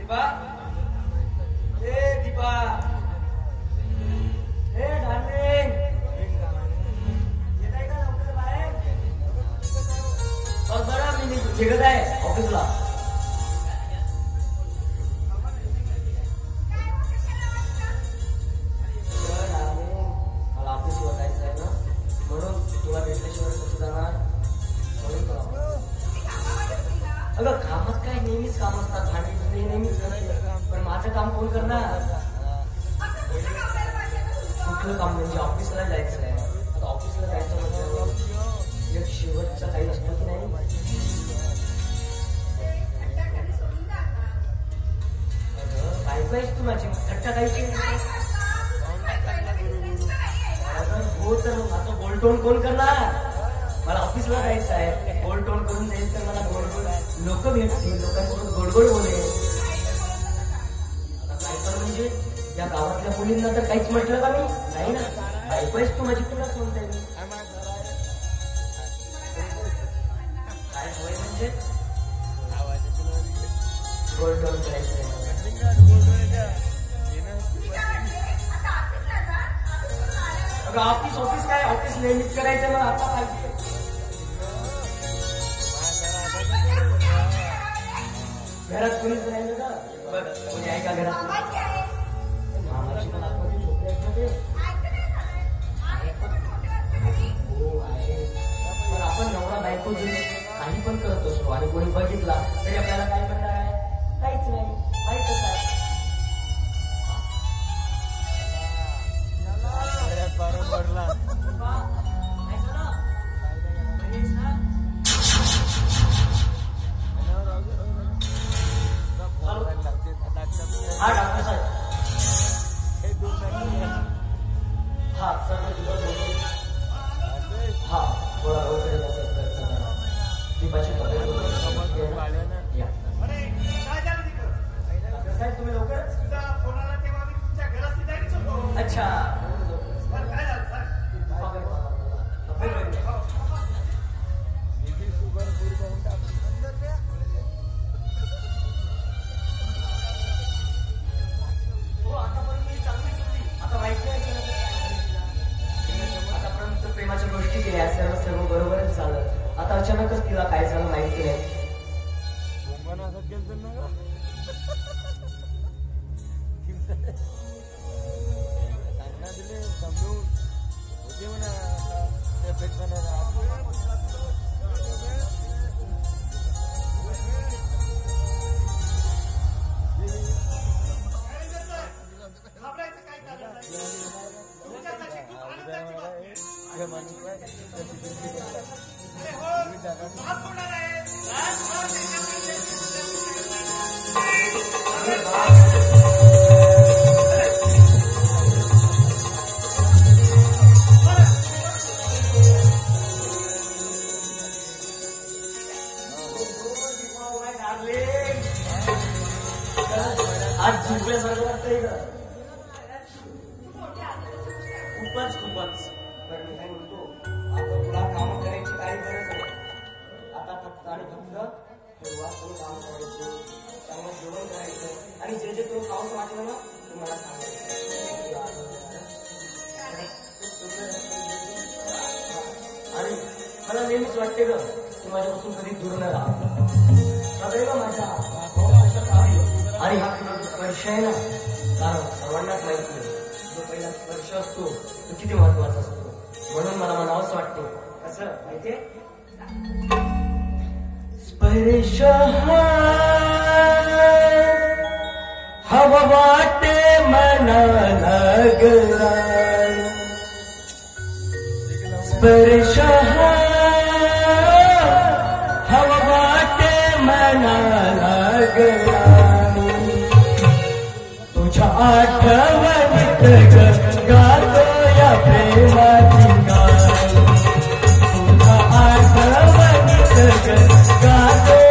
दीपा ए दीपा ए darling येत आहे का लवकर बाहेर बघ बरं मी निघत आहे ऑफिसला मला ऑफिसला जायचं आहे ना म्हणून तुला भेटल्याशिवाय कसं जाणार म्हणून अगं कामात काय नेहमीच काम असतात भांडी धुणे नेहमीच करते पण माझं काम कोण करणार कुठलं काम म्हणजे ऑफिसला जायचं आहे आता ऑफिसला जायचं म्हणजे एक शेवटचा काही नसतो की नाही बायको आहेस तू माझी थट्टा काही हो तर मग आता बोलटोन कोण करणार मला ऑफिसला जायचं आहे गोलटोन करून जाईल तर मला गोड गोड लोक भेटतील लोकांसोबत गोडगोड बोलेल काय तर म्हणजे या गावातल्या मुलींना तर काहीच म्हटलं का मी नाही ना बायको आहेस तू माझी तुलाच म्हणते मी काय होय म्हणजे गोलटोन करायचं अगं ऑफिस काय ऑफिस नेहमीच करायचं मग आता पाहिजे घरात कोणीच नाही ना बघ कोणी आहे का घरात मामाची पण आतमध्ये झोपले हो आहे पण आपण नवरा बायको जे काही पण करत असतो आणि कोणी बघितला तरी आपल्याला काय म्हणणार आहे काहीच नाही माहितच आहे हा डॉक्टर साहेब हा सर हा थोडा लवकर येण्याचा प्रयत्न करा दीपाची डॉक्टर साहेब तुम्ही लवकरच अच्छा प्रेमाच्या गोष्टी केल्या सर्व बरोबरच झालं आता अचानकच तिला काय झालं माहिती नाही आज झुकल्यासारखं वाटतंय का खूपच पण मी काय म्हणतो आता तुला काम करायची काही गरज नाही आता फक्त आणि फक्त सुरुवात काम करायची चांगलं जेवण करायचं आणि जे तुला खाऊच वाटलं ना तू मला सांगायचं आणि मला नेहमीच वाटते ग तू माझ्यापासून कधी दूर न राहा सदैव माझ्या आणि हा तुला स्पर्श आहे ना कारण सर्वांनाच माहिती आहे जो पहिला स्पर्श असतो तो किती महत्वाचा असतो म्हणून मला म्हणावंच वाटते कसं माहितीये स्पर्श हवा वाटे मना लागला स्पर्श हवा वाटे मना लागला आठवणीत गातो या प्रेमाची गाय तुझ्या आठवणीत गातो